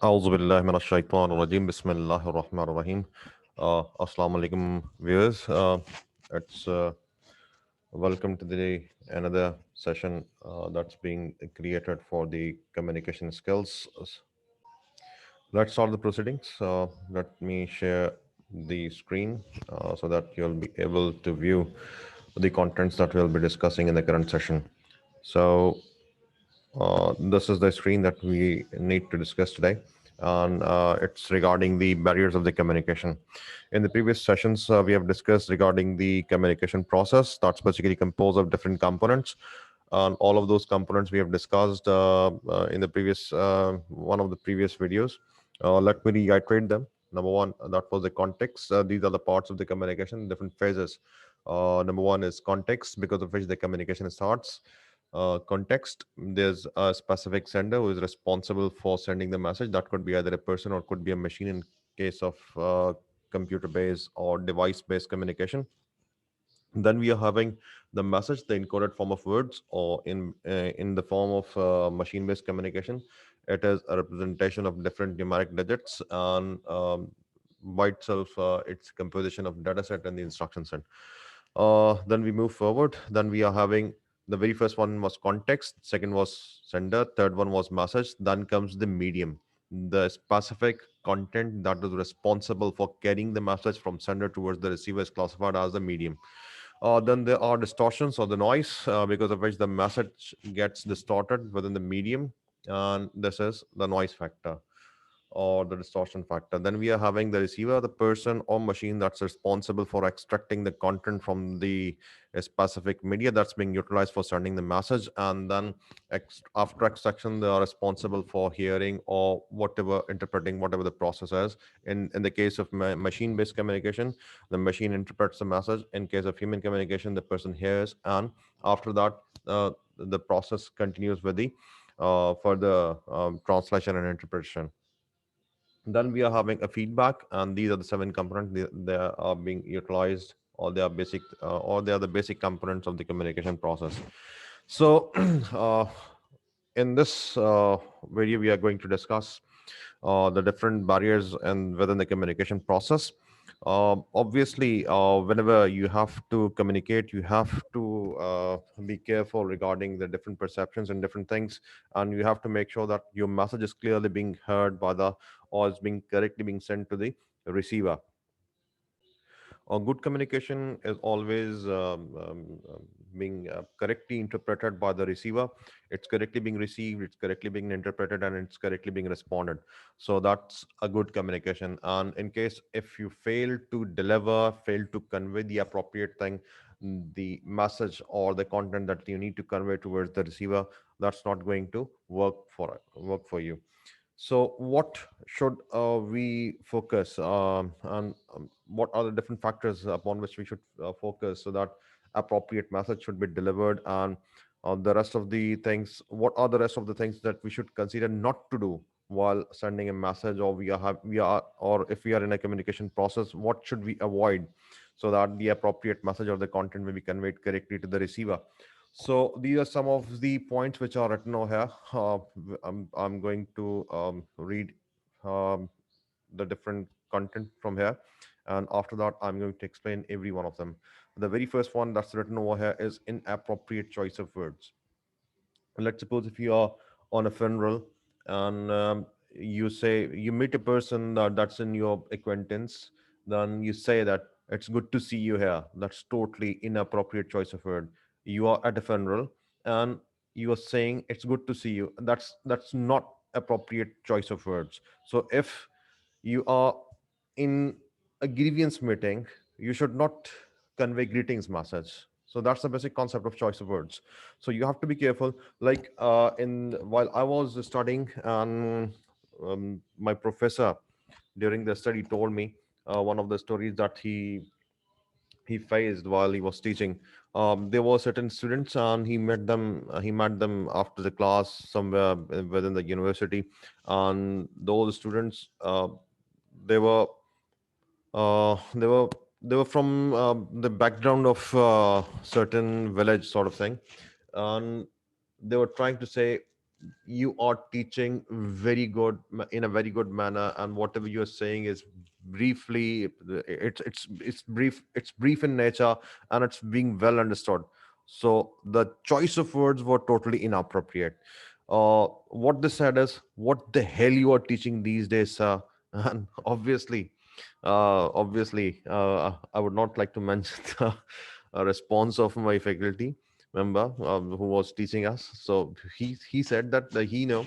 أعوذ بالله من الشيطان الرجيم بسم الله الرحمن الرحيم Assalamu alaikum viewers. It's Welcome to the another session that's being created for the communication skills. Let's start the proceedings. Let me share the screen so that you'll be able to view the contents that we'll be discussing in the current session. So this is the screen that we need to discuss today, and it's regarding the barriers of the communication. In the previous sessions, we have discussed regarding the communication process that's basically composed of different components, and all of those components we have discussed in the previous one of the previous videos. Let me reiterate them. Number one, that was the context. These are the parts of the communication, different phases. Number one is context, because of which the communication starts. Context, there's a specific sender who is responsible for sending the message. That could be either a person or could be a machine in case of computer based or device based communication. Then we are having the message, the encoded form of words, or in the form of machine based communication, it is a representation of different numeric digits, and by itself it's composition of data set and the instruction set. Then we move forward. Then we are having the very first one was context, second was sender, third one was message. Then comes the medium, the specific content that is responsible for carrying the message from sender towards the receiver is classified as the medium. Then there are distortions or the noise, because of which the message gets distorted within the medium, and this is the noise factor or the distortion factor. Then we are having the receiver, the person or machine that's responsible for extracting the content from the specific media that's being utilized for sending the message. And then after extraction, they are responsible for hearing or whatever, interpreting whatever the process is. In the case of machine-based communication, the machine interprets the message. In case of human communication, the person hears, and after that, the process continues with the further translation and interpretation. Then we are having a feedback, and these are the seven components. They are being utilized, or they are basic, or they are the basic components of the communication process. So, in this video, we are going to discuss the different barriers and within the communication process. Obviously, whenever you have to communicate, you have to be careful regarding the different perceptions and different things, and you have to make sure that your message is clearly being heard by the, or is being correctly being sent to the receiver. Good communication is always being correctly interpreted by the receiver. It's correctly being received, it's correctly being interpreted, and it's correctly being responded. So that's a good communication. And in case if you fail to deliver, fail to convey the appropriate thing, the message or the content that you need to convey towards the receiver, that's not going to work for you. So, what should we focus on? What are the different factors upon which we should focus so that appropriate message should be delivered? And the rest of the things, what are the rest of the things that we should consider not to do while sending a message, or or if we are in a communication process, what should we avoid so that the appropriate message or the content may be conveyed correctly to the receiver? So these are some of the points which are written over here. I'm going to read um, the different content from here, and after that, I'm going to explain every one of them. The very first one that's written over here is inappropriate choice of words. Let's suppose if you are on a funeral, and you say you meet a person that's in your acquaintance, then you say that it's good to see you here. That's totally inappropriate choice of word. You are at a funeral, and you are saying it's good to see you. That's not appropriate choice of words. So if you are in a grievance meeting, you should not convey greetings message. So that's the basic concept of choice of words. So you have to be careful. Like in while I was studying, and my professor during the study told me one of the stories that he faced while he was teaching. There were certain students, and he met them after the class somewhere within the university, and those students, they were uh, they were they were from the background of certain village sort of thing, and they were trying to say you are teaching very good in a very good manner, and whatever you are saying is briefly, it's brief in nature, and it's being well understood. So the choice of words were totally inappropriate. What they said is, what the hell you are teaching these days, sir? And I would not like to mention the response of my faculty member who was teaching us. So he said that he knew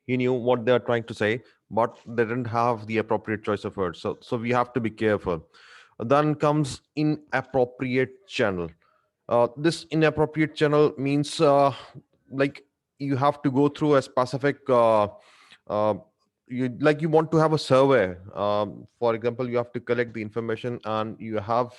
he knew what they are trying to say, but they didn't have the appropriate choice of words. So we have to be careful. Then comes inappropriate channel. This inappropriate channel means like you have to go through a specific uh, you want to have a survey. For example, you have to collect the information, and you have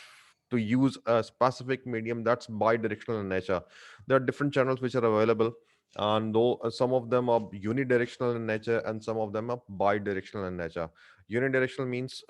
to use a specific medium that's bi-directional in nature. There are different channels which are available, and though some of them are unidirectional in nature and some of them are bi-directional in nature. Unidirectional means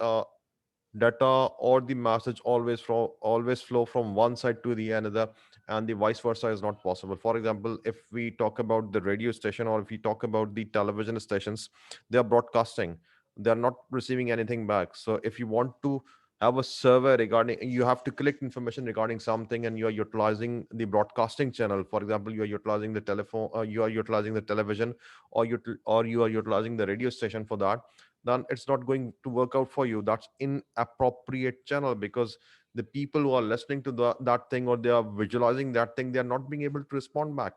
data or the message always flow from one side to the another, and the vice versa is not possible. For example, if we talk about the radio station, or if we talk about the television stations, they are broadcasting, they are not receiving anything back. So if you want to have a survey regarding, you have to collect information regarding something, and you are utilizing the broadcasting channel. For example, you are utilizing the telephone, you are utilizing the television, or you are utilizing the radio station for that, then it's not going to work out for you. That's inappropriate channel, because the people who are listening to that thing, or they are visualizing that thing, they are not being able to respond back.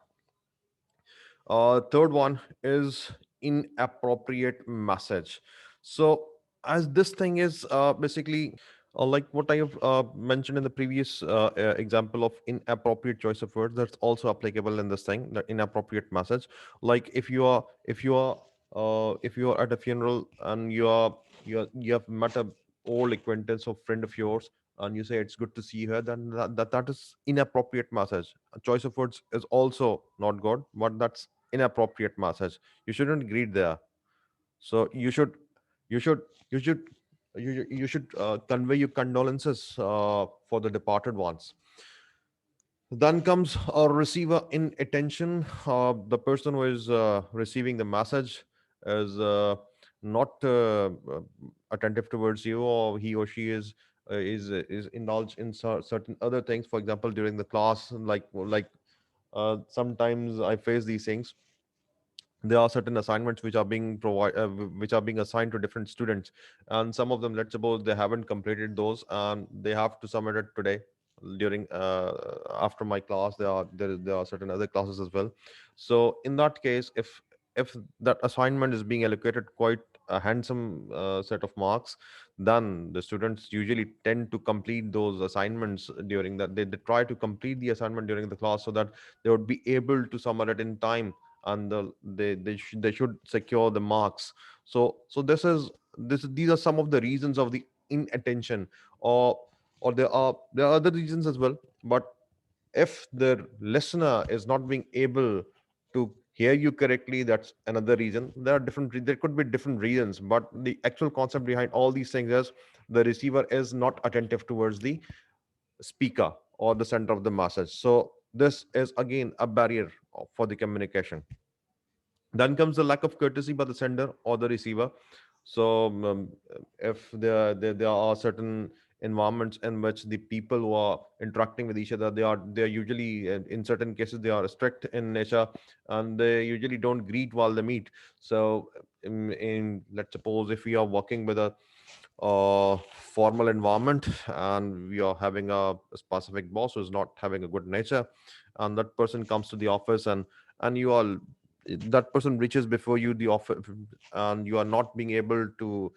Third one is inappropriate message. So as this thing is basically like what I have mentioned in the previous example of inappropriate choice of words, that's also applicable in this thing, the inappropriate message. Like if you are at a funeral, and you have met a old acquaintance or friend of yours, and you say it's good to see her, then that is inappropriate message. A choice of words is also not good, but that's inappropriate message. You shouldn't greet there. So you should you should you should convey your condolences for the departed ones. Then comes a receiver in attention. The person who is receiving the message is not attentive towards you, or he or she is indulged in certain other things. For example, during the class, sometimes I face these things. There are certain assignments which are which are being assigned to different students, and some of them, let's suppose, they haven't completed those, and they have to submit it today during after my class. There are certain other classes as well. So in that case, if that assignment is being allocated quite a handsome set of marks, then the students usually tend to complete those assignments during that. They try to complete the assignment during the class, so that they would be able to submit it in time, and they should secure the marks. So these are some of the reasons of the inattention, or there are other reasons as well. But if the listener is not being able to hear you correctly, that's another reason. There could be different reasons, but the actual concept behind all these things is the receiver is not attentive towards the speaker or the center of the message. So this is again a barrier for the communication. Then comes the lack of courtesy by the sender or the receiver. So if there are certain environments in which the people who are interacting with each other, they are usually, in certain cases, they are strict in nature, and they usually don't greet while they meet. So in let's suppose, if we are working with a formal environment, and we are having a specific boss who's not having a good nature, and that person comes to the office, and you are that person reaches before you the office, and you are not being able to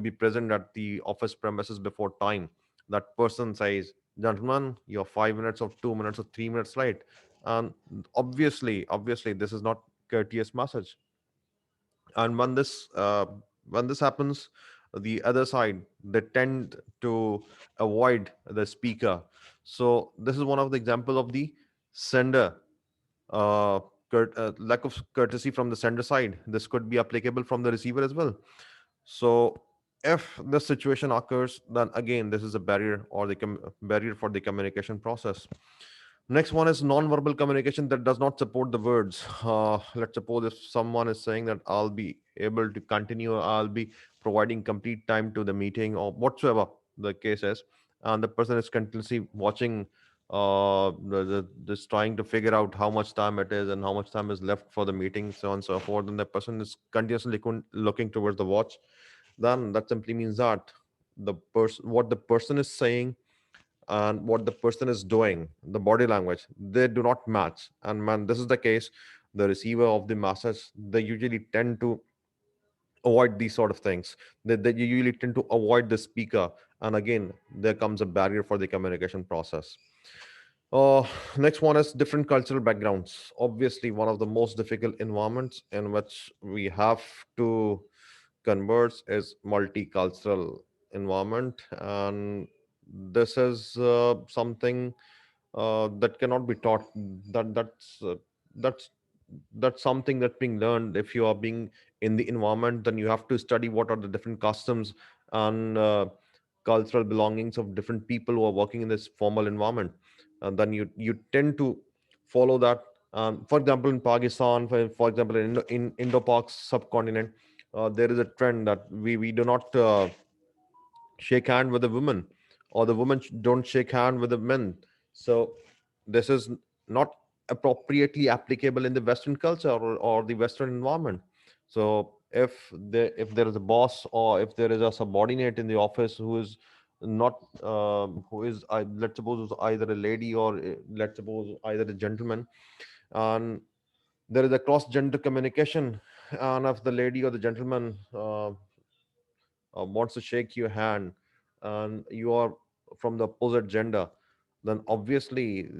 be present at the office premises before time. That person says, gentlemen, you're 5 minutes or 2 minutes or 3 minutes late. And obviously this is not courteous message. And when this happens, the other side, they tend to avoid the speaker. So this is one of the example of the sender, uh, lack of courtesy from the sender side. This could be applicable from the receiver as well. So if this situation occurs, then again this is a barrier, or the barrier for the communication process. Next one is non-verbal communication that does not support the words. Let's suppose if someone is saying that I'll be able to continue, I'll be providing complete time to the meeting or whatsoever the case is, and the person is continuously watching, this trying to figure out how much time it is and how much time is left for the meeting, so on and so forth, and the person is continuously looking towards the watch, then that simply means that what the person is saying and what the person is doing, the body language, they do not match. And man, this is the case. The receiver of the message, they usually tend to avoid these sort of things. They usually tend to avoid the speaker. And again, there comes a barrier for the communication process. Uh, Next one is different cultural backgrounds. Obviously, one of the most difficult environments in which we have to converse is multicultural environment, and this is something that cannot be taught. That that's uh, that's that's something that's being learned. If you are being in the environment, then you have to study what are the different customs and cultural belongings of different people who are working in this formal environment, and then you tend to follow that. For example, in Pakistan, for example, in Indo-Pak subcontinent, there is a trend that we do not shake hand with the women, or the women don't shake hand with the men. So this is not appropriately applicable in the Western culture, or the Western environment. So if there is a boss, or if there is a subordinate in the office who is not who is let's suppose either a lady, or let's suppose either a gentleman, and there is a cross gender communication, and if the lady or the gentleman wants to shake your hand, and you are from the opposite gender, then obviously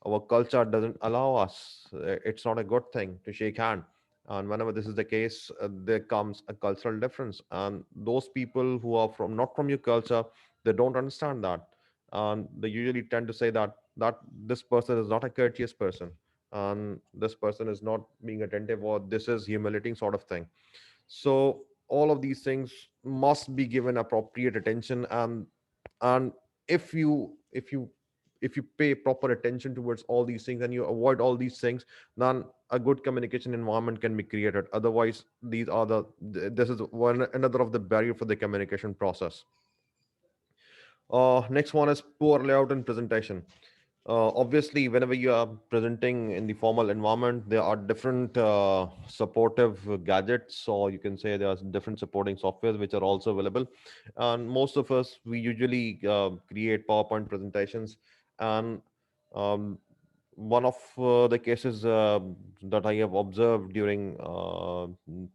our culture doesn't allow us. It's not a good thing to shake hand. And whenever this is the case, there comes a cultural difference, and those people who are from not from your culture, they don't understand that, and they usually tend to say that this person is not a courteous person, and this person is not being attentive, or this is humiliating sort of thing. So all of these things must be given appropriate attention, and if you if you pay proper attention towards all these things and you avoid all these things, then a good communication environment can be created. Otherwise, this is one another of the barrier for the communication process. Next one is poor layout and presentation. Obviously, whenever you are presenting in the formal environment, there are different supportive gadgets, or you can say there are different supporting softwares which are also available. And most of us, we usually create PowerPoint presentations. And um, one of the cases that I have observed during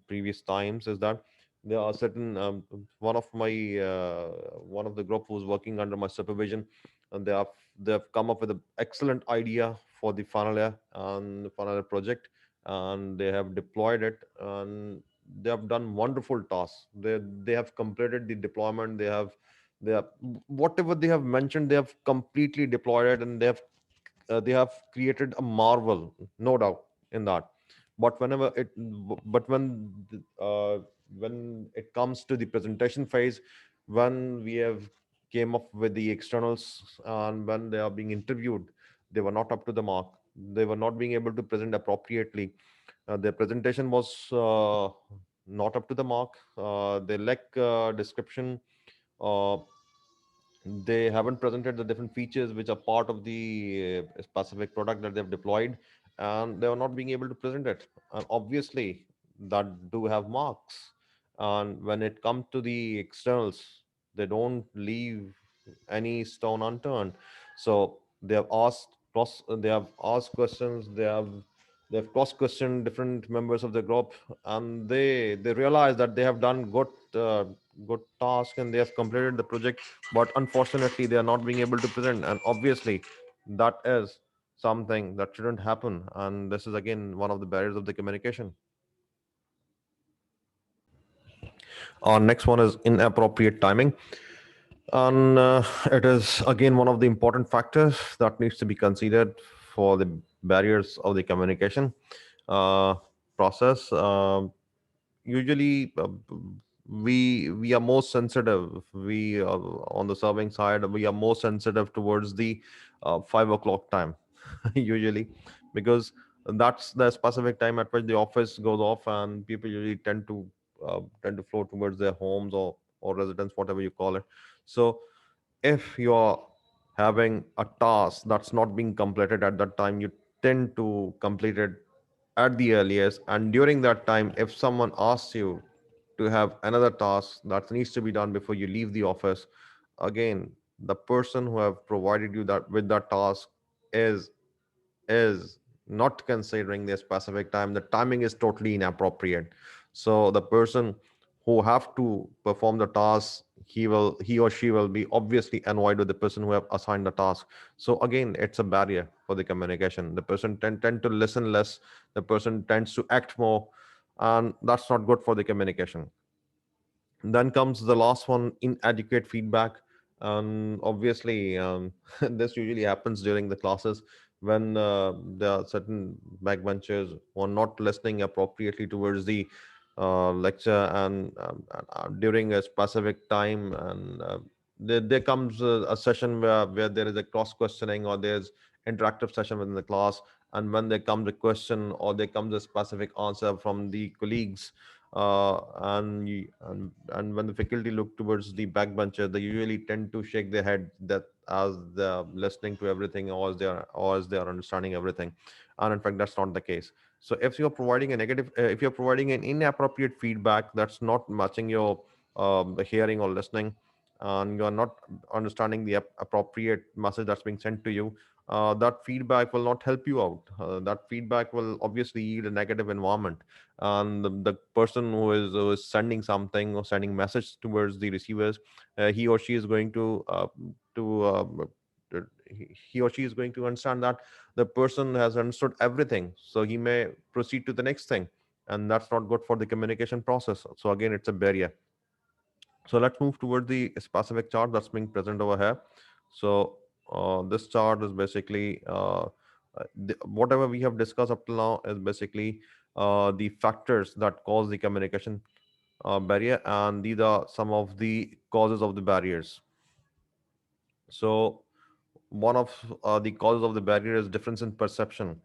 previous times is that there are certain one of the group who's working under my supervision, and they have come up with an excellent idea for the final year and the final year project, and they have deployed it, and they have done wonderful tasks. They have completed the deployment. They have whatever they have mentioned, they have completely deployed it, and they have created a marvel, no doubt in that. But but when it comes to the presentation phase, when we have came up with the externals, and when they are being interviewed, they were not up to the mark. They were not being able to present appropriately. Their presentation was not up to the mark. They lack description. uh, they haven't presented the different features which are part of the specific product that they've deployed, and they are not being able to present it. And obviously that do have marks. And when it comes to the externals, they don't leave any stone unturned. So they have asked questions, they've cross questioned different members of the group, and they realize that they have done good task, and they have completed the project, but unfortunately they are not being able to present. And obviously that is something that shouldn't happen, and this is again one of the barriers of the communication. Our next one is inappropriate timing, and it is again one of the important factors that needs to be considered for the barriers of the communication uh, process. Usually we are most sensitive. We On the serving side, we are most sensitive towards the 5 o'clock time. usually, because that's the specific time at which the office goes off, and people usually tend to flow towards their homes or residence, whatever you call it. So if you're having a task that's not being completed at that time, you tend to complete it at the earliest. And during that time, if someone asks you to have another task that needs to be done before you leave the office, again, the person who have provided you that with that task is is not considering the specific time. The timing is totally inappropriate. So the person who have to perform the task, he or she will be obviously annoyed with the person who have assigned the task. So again, it's a barrier for the communication. The person tend to listen less, the person tends to act more, and that's not good for the communication. Then comes the last one, inadequate feedback. And obviously, this usually happens during the classes when there are certain backbenchers who are not listening appropriately towards the lecture, and during a specific time. And there comes a session where there is a cross questioning, or there's interactive session within the class. And when there comes a question, or there comes a specific answer from the colleagues, and when the faculty look towards the backbencher, they usually tend to shake their head, that as they're listening to everything, or as they are understanding everything. And in fact, that's not the case. So if you're providing an inappropriate feedback that's not matching your hearing or listening, and you're not understanding the appropriate message that's being sent to you, that feedback will not help you out. That feedback will obviously yield a negative environment. And the person who is sending something or sending message towards the receivers, he or she is going to he or she is going to understand that the person has understood everything, so he may proceed to the next thing, and that's not good for the communication process. So again, it's a barrier. So let's move toward the specific chart that's being present over here. So this chart is basically whatever we have discussed up till now is basically the factors that cause the communication barrier, and these are some of the causes of the barriers. So one of the causes of the barrier is difference in perception.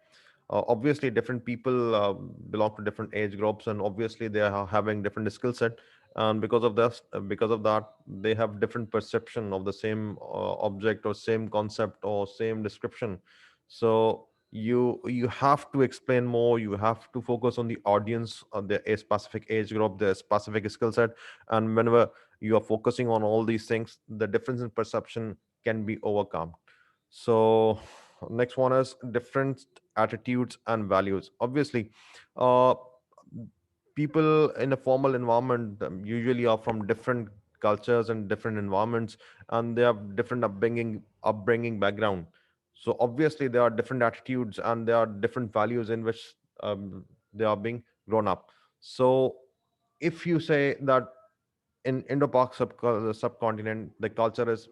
Obviously, different people belong to different age groups, and obviously they are having different skill set. And because of that, they have different perception of the same object, or same concept, or same description. So you have to explain more, you have to focus on the audience, on the a specific age group, the specific skill set. And whenever you are focusing on all these things, the difference in perception can be overcome. So next one is different attitudes and values. Obviously, uh, people in a formal environment usually are from different cultures and different environments, and they have different upbringing background. So obviously there are different attitudes, and there are different values in which they are being grown up. So if you say that in Indo-Pak subcontinent, the culture is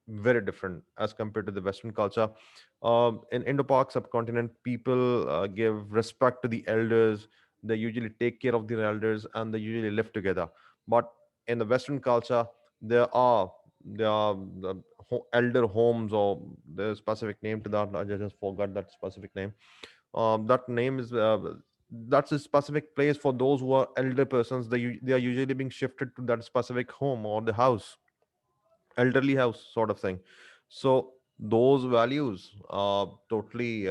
very different as compared to the Western culture. In Indo-Pak subcontinent, people give respect to the elders. They usually take care of their elders, and they usually live together. But in the Western culture, there are the elder homes, or there's a specific name to that. I just forgot that specific name. That name is that's a specific place for those who are elder persons. They are usually being shifted to that specific home or the house, elderly house sort of thing. So those values are totally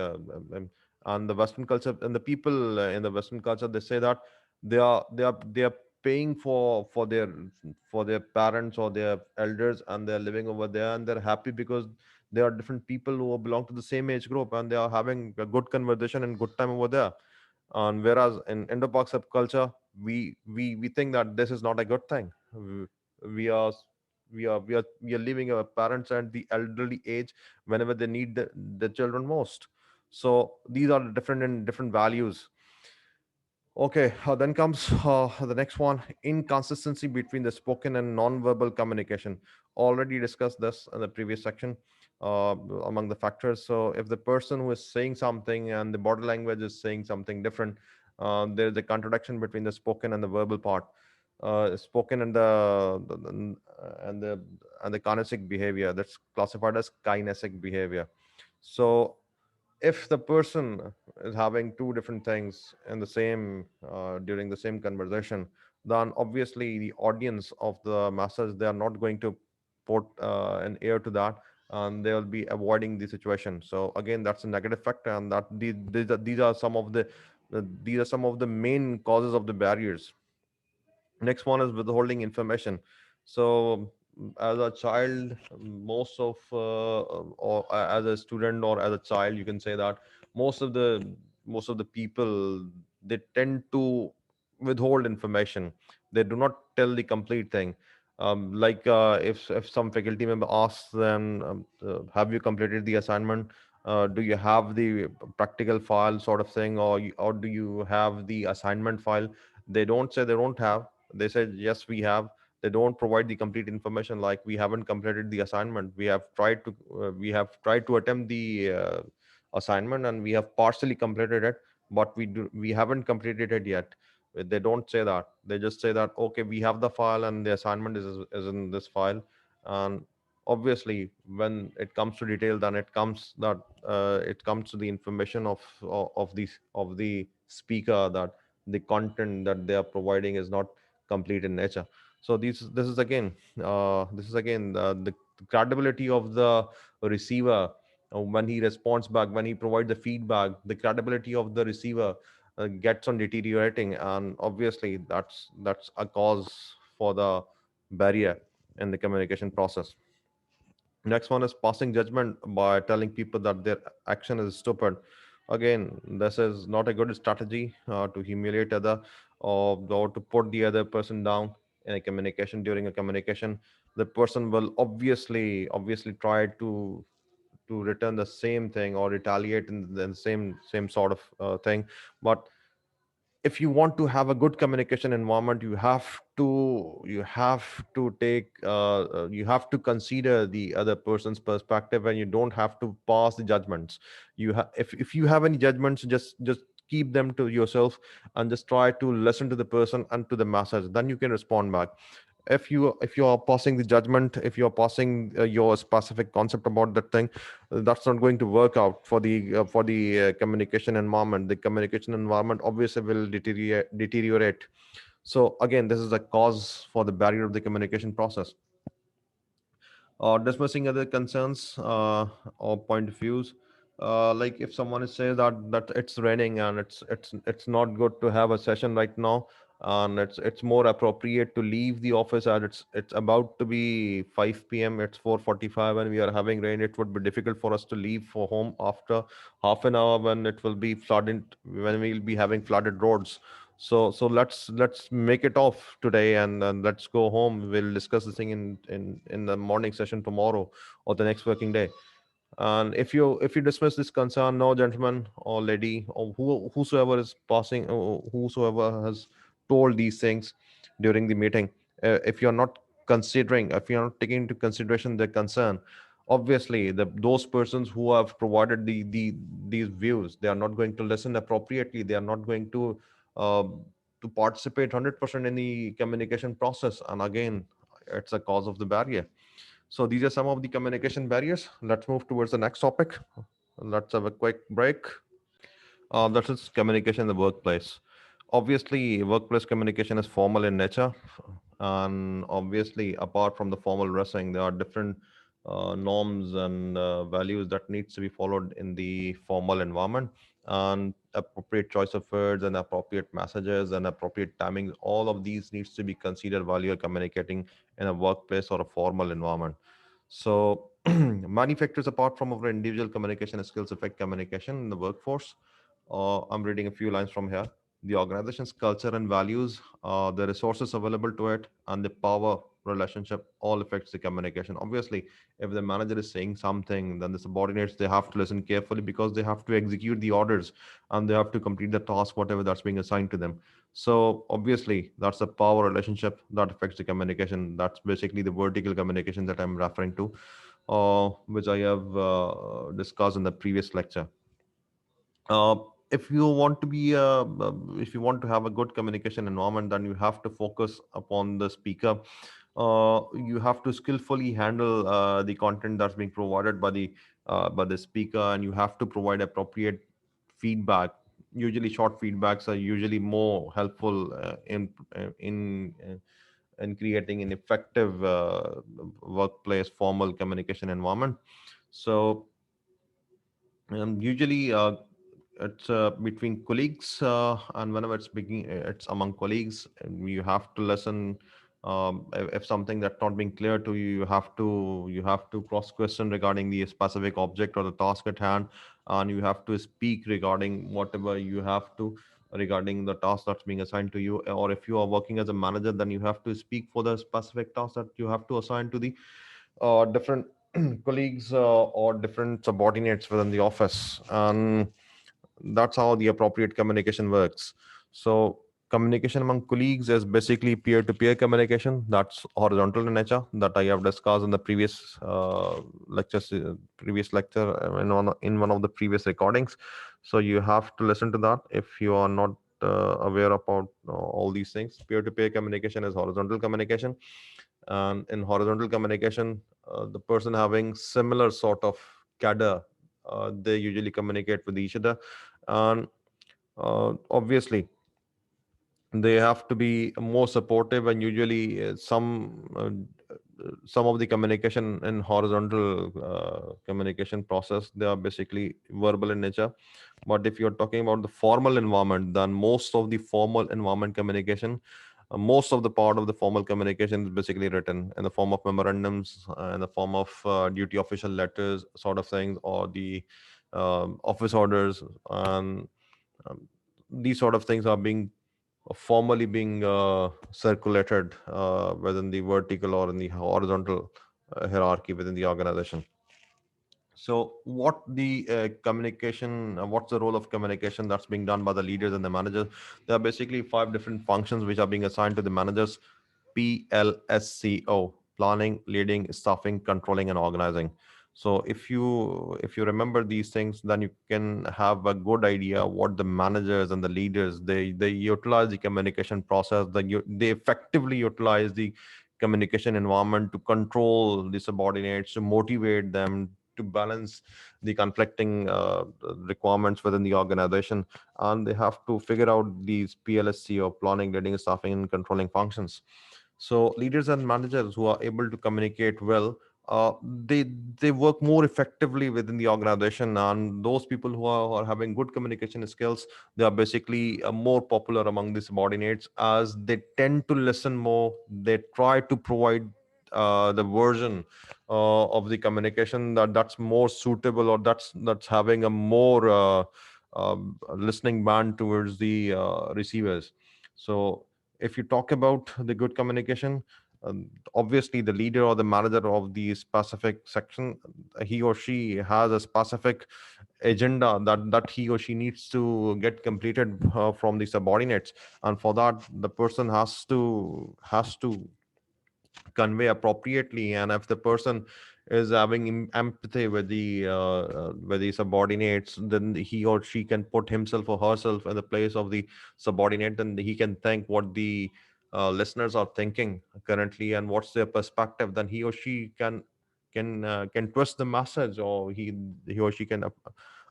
and the Western culture, and the people in the Western culture, they say that they are paying for their parents or their elders, and they're living over there, and they're happy because there are different people who belong to the same age group, and they are having a good conversation and good time over there. And whereas in Indo-Pak subculture, we think that this is not a good thing. We are we are leaving our parents at the elderly age whenever they need the children most. So these are different and different values. Okay, then comes the next one, inconsistency between the spoken and non-verbal communication. Already discussed this in the previous section among the factors. So, if the person who is saying something and the body language is saying something different, there is a contradiction between the spoken and the verbal part. Spoken and and the and the kinesic behavior, that's classified as kinesic behavior. So if the person is having two different things in the same during the same conversation, then obviously the audience of the masses, they are not going to put an ear to that, and they will be avoiding the situation. So again, that's a negative factor, and that these are some of the these are some of the main causes of the barriers. Next one is withholding information. So as a child, most of or as a student or as a child, you can say that most of the most of the people, they tend to withhold information. They do not tell the complete thing. Like if some faculty member asks them, have you completed the assignment, do you have the practical file sort of thing, or do you have the assignment file? They don't say they don't have. They said yes, we have. They don't provide the complete information, like we haven't completed the assignment, we have tried to attempt the assignment, and we have partially completed it, but we haven't completed it yet. They don't say that. They just say that okay, we have the file and the assignment is in this file. And obviously when it comes to detail, then it comes to the information of the speaker, that the content that they are providing is not complete in nature. So this is again the credibility of the receiver. When he responds back, when he provides the feedback, the credibility of the receiver gets on deteriorating, and obviously that's a cause for the barrier in the communication process. Next one is passing judgment by telling people that their action is stupid. Again, this is not a good strategy to humiliate other, or to put the other person down in a communication. During a communication, the person will obviously try to return the same thing or retaliate in the same sort of thing. But if you want to have a good communication environment, you have to consider the other person's perspective, and you don't have to pass the judgments. If you have any judgments, just keep them to yourself, and just try to listen to the person and to the message, then you can respond back. If you are passing the judgment, if you are passing your specific concept about that thing, that's not going to work out for the communication environment. The communication environment obviously will deteriorate. So again, this is a cause for the barrier of the communication process. Dismissing other concerns or point of views. Like if someone is saying that it's raining and it's not good to have a session right now, and it's more appropriate to leave the office as it's about to be 5 p.m. It's 4:45 and we are having rain. It would be difficult for us to leave for home after half an hour when it will be flooded, when we'll be having flooded roads. So let's make it off today, and let's go home. We'll discuss this thing in the morning session tomorrow or the next working day. And if you dismiss this concern, no, gentleman or lady or whosoever is passing, whosoever has told these things during the meeting, if you're not if you're not taking into consideration their concern, obviously those persons who have provided these views, they are not going to listen appropriately. They are not going uh, to participate 100% in the communication process, and again, it's a cause of the barrier. So these are some of the communication barriers. Let's move towards the next topic. Let's have a quick break. That is communication in the workplace. Obviously, workplace communication is formal in nature, and obviously, apart from the formal dressing, there are different norms and values that needs to be followed in the formal environment. And appropriate choice of words and appropriate messages and appropriate timing, all of these needs to be considered while you're communicating in a workplace or a formal environment. So many factors apart from our individual communication skills affect communication in the workforce. I'm reading a few lines from here. The organization's culture and values, the resources available to it, and the power relationship all affects the communication. Obviously, if the manager is saying something, then the subordinates, they have to listen carefully because they have to execute the orders and they have to complete the task, whatever that's being assigned to them. So obviously, that's a power relationship that affects the communication. That's basically the vertical communication that I'm referring to, which I have discussed in the previous lecture. uh, if you want to be if you want to have a good communication environment, then you have to focus upon the speaker. You have to skillfully handle the content that's being provided by the by the speaker, and you have to provide appropriate feedback. Usually short feedbacks are usually more helpful in creating an effective workplace formal communication environment. So usually it's between colleagues, and whenever it's among colleagues, and you have to listen. If something that's not being clear to you, you have to cross question regarding the specific object or the task at hand, and you have to speak regarding whatever you have to regarding the task that's being assigned to you. Or if you are working as a manager, then you have to speak for the specific task that you have to assign to the different colleagues or different subordinates within the office. And that's how the appropriate communication works. So communication among colleagues is basically peer-to-peer communication. That's horizontal in nature, that I have discussed in the previous lecture, in one of the previous recordings. So you have to listen to that if you are not aware about all these things. Peer-to-peer communication is horizontal communication, and in horizontal communication, the person having similar sort of cadre, they usually communicate with each other. And obviously they have to be more supportive, and usually some of the communication in horizontal communication process, they are basically verbal in nature. But if you're talking about the formal environment, then most of the part of the formal communication is basically written in the form of memorandums, in the form of duty official letters sort of things, or the office orders. And um, these sort of things are being formally being circulated within the vertical or in the horizontal hierarchy within the organization. So, what's the role of communication that's being done by the leaders and the managers? There are basically five different functions which are being assigned to the managers: PLSCO: planning, leading, staffing, controlling, and organizing. So, if you remember these things, then you can have a good idea what the managers and the leaders, they utilize the communication process. They effectively utilize the communication environment to control the subordinates, to motivate them, to balance the conflicting requirements within the organization. And they have to figure out these PLSC, or planning, leading, staffing, and controlling functions. So leaders and managers who are able to communicate well, they work more effectively within the organization. And those people who are having good communication skills, they are basically more popular among the subordinates, as they tend to listen more. They try to provide the version of the communication that's more suitable, or that's having a more listening band towards the receivers. So if you talk about the good communication, obviously the leader or the manager of the specific section, he or she has a specific agenda that he or she needs to get completed from the subordinates. And for that, the person has to convey appropriately. And if the person is having empathy with the subordinates, then he or she can put himself or herself in the place of the subordinate, and he can think what the listeners are thinking currently and what's their perspective. Then he or she can twist the message, or he or she can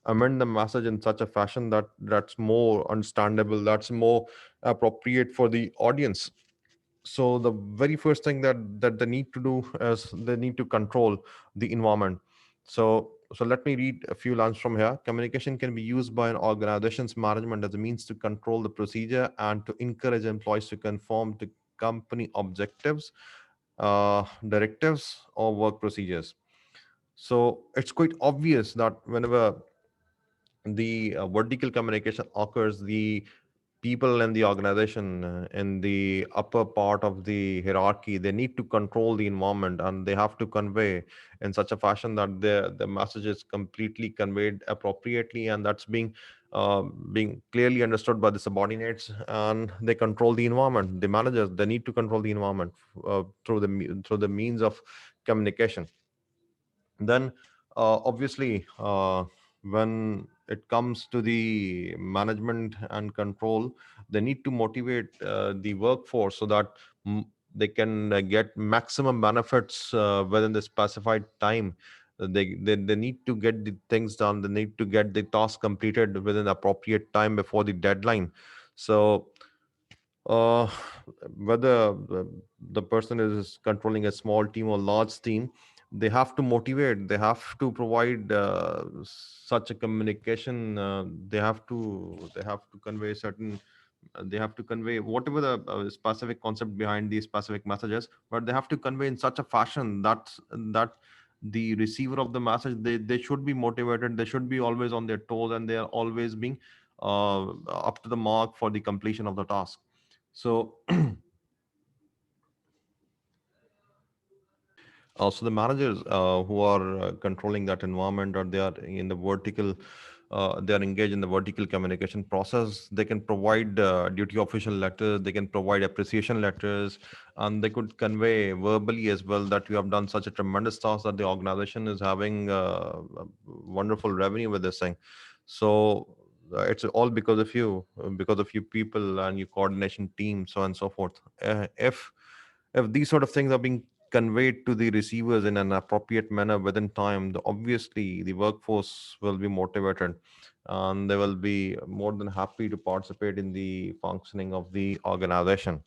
amend the message in such a fashion that's more understandable, that's more appropriate for the audience. So the very first thing that they need to do is they need to control the environment. So let me read a few lines from here. Communication can be used by an organization's management as a means to control the procedure and to encourage employees to conform to company objectives, directives, or work procedures. So it's quite obvious that whenever the vertical communication occurs, the people in the organization, in the upper part of the hierarchy, they need to control the environment, and they have to convey in such a fashion that the message is completely conveyed appropriately, and that's being clearly understood by the subordinates. And they control the environment. The managers, they need to control the environment through the means of communication. Then obviously, when it comes to the management and control, they need to motivate the workforce so that they can get maximum benefits within the specified time. They need to get the things done. They need to get the task completed within appropriate time before the deadline. So uh, whether the person is controlling a small team or large team, they have to motivate, they have to provide such a communication. They have to convey certain, they have to convey whatever the specific concept behind these specific messages, but they have to convey in such a fashion that the receiver of the message, they should be motivated, they should be always on their toes, and they are always being up to the mark for the completion of the task. So also the managers who are controlling that environment, or they are in the vertical, they are engaged in the vertical communication process. They can provide duty official letters, they can provide appreciation letters, and they could convey verbally as well that you have done such a tremendous task, that the organization is having wonderful revenue with this thing. So it's all because of you, because of you people and your coordination team, so on and so forth. If these sort of things are being conveyed to the receivers in an appropriate manner within time, obviously the workforce will be motivated, and they will be more than happy to participate in the functioning of the organization.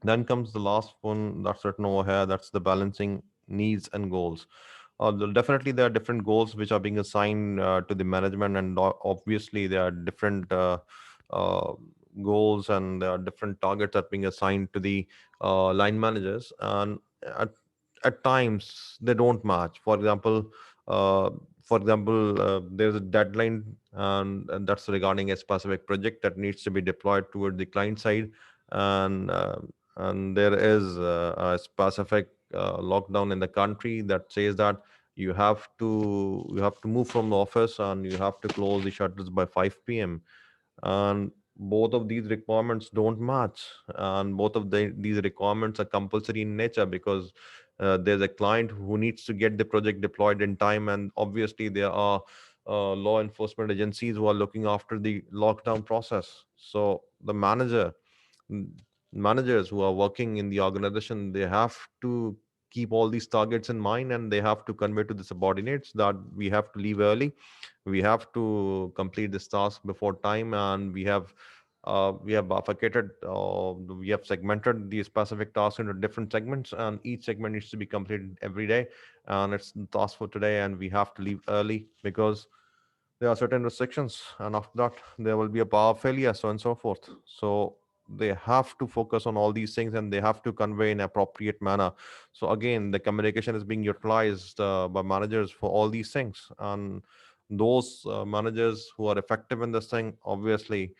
Then comes the last one that's written over here, that's the balancing needs and goals. Definitely, there are different goals which are being assigned to the management, and obviously, there are different uh, goals, and there are different targets that are being assigned to the line managers. And at, at times, they don't match. Uh, there's a deadline, and that's regarding a specific project that needs to be deployed toward the client side, and there is a specific lockdown in the country that says that you have to move from the office, and you have to close the shutters by 5 p.m. And both of these requirements don't match, and both of these requirements are compulsory in nature, because there's a client who needs to get the project deployed in time, and obviously there are law enforcement agencies who are looking after the lockdown process. So the m- managers who are working in the organization, they have to keep all these targets in mind, and they have to convey to the subordinates that we have to leave early, we have to complete this task before time, and we have bifurcated, we have segmented the specific tasks into different segments, and each segment needs to be completed every day, and it's the task for today, and we have to leave early because there are certain restrictions, and after that there will be a power failure, so on and so forth. So they have to focus on all these things, and they have to convey in appropriate manner. So again, the communication is being utilized by managers for all these things, and those managers who are effective in this thing, obviously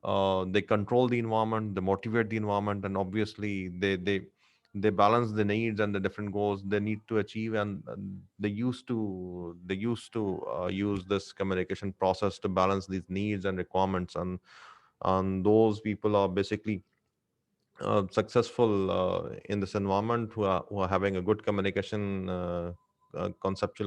they control the environment, they motivate the environment, and obviously they balance the needs and the different goals they need to achieve. And they used to use this communication process to balance these needs and requirements, and those people are basically successful in this environment, who are having a good communication concept,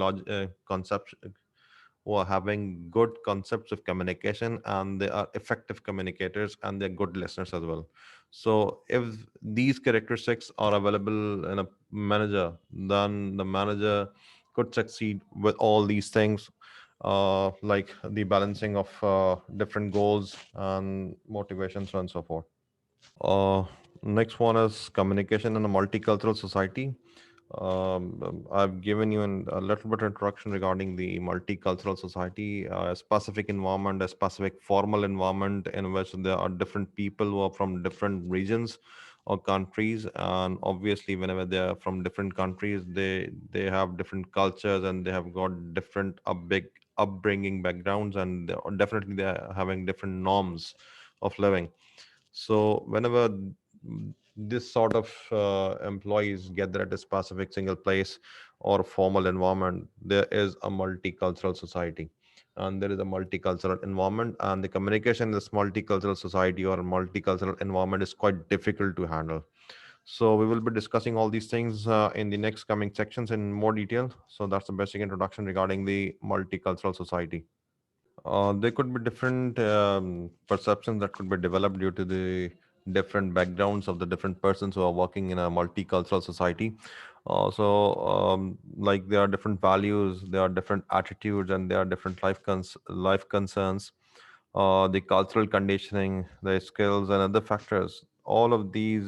who are having good concepts of communication, and they are effective communicators, and they're good listeners as well. So if these characteristics are available in a manager, then the manager could succeed with all these things, like the balancing of different goals and motivations, and so forth. uh, Next one is communication in a multicultural society. I've given you a little bit introduction regarding the multicultural society, a specific environment, a specific formal environment in which there are different people who are from different regions or countries, and obviously, whenever they are from different countries, they have different cultures, and they have got different upbringing backgrounds, and definitely they are having different norms of living. So whenever this sort of employees gather at a specific single place or formal environment, there is a multicultural society, and there is a multicultural environment, and the communication in this multicultural society or multicultural environment is quite difficult to handle. So we will be discussing all these things in the next coming sections in more detail. So that's the basic introduction regarding the multicultural society. There could be different perceptions that could be developed due to the different backgrounds of the different persons who are working in a multicultural society. Like there are different values, there are different attitudes, and there are different life concerns, the cultural conditioning, the skills, and other factors. All of these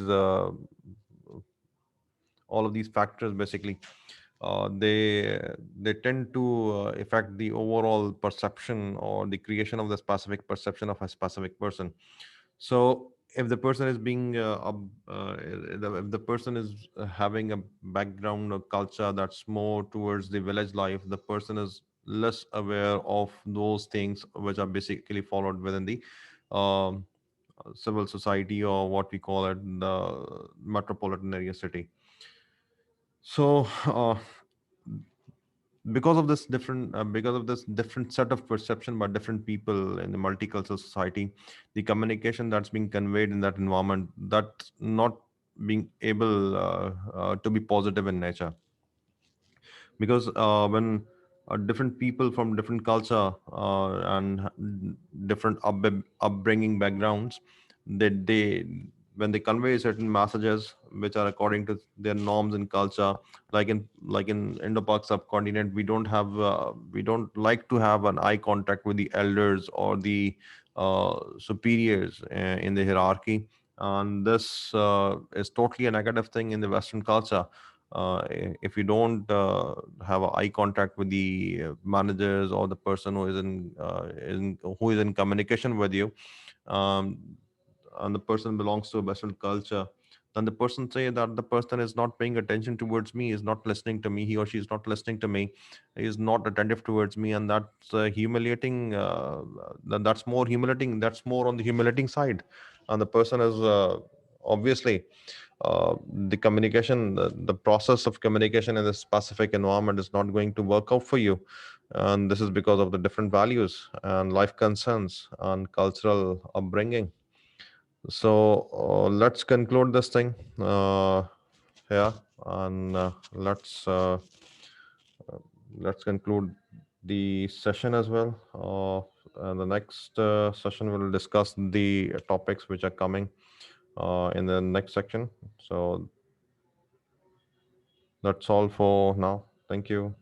factors basically they tend to affect the overall perception or the creation of the specific perception of a specific person. So if the person is being if the person is having a background or culture that's more towards the village life, the person is less aware of those things which are basically followed within the um, civil society, or what we call it, the metropolitan area city. So because of this different set of perception by different people in the multicultural society, the communication that's being conveyed in that environment, that's not being able to be positive in nature. Because when different people from different culture different upbringing backgrounds, they when they convey certain messages which are according to their norms and culture, like in Indo-Pak subcontinent, we don't like to have an eye contact with the elders or the superiors in the hierarchy. And this is totally a negative thing in the Western culture. If you don't have a eye contact with the managers or the person who is in communication with you, um, and the person belongs to a Western culture, then the person say that the person is not paying attention towards me, is not listening to me, he or she is not listening to me, is not attentive towards me, and that's humiliating. That's more humiliating. That's more on the humiliating side, and the person is obviously the communication, the process of communication in this specific environment is not going to work out for you. And this is because of the different values and life concerns and cultural upbringing. So let's conclude this thing here, and let's conclude the session as well. And the next session will discuss the topics which are coming in the next section. So that's all for now. Thank you.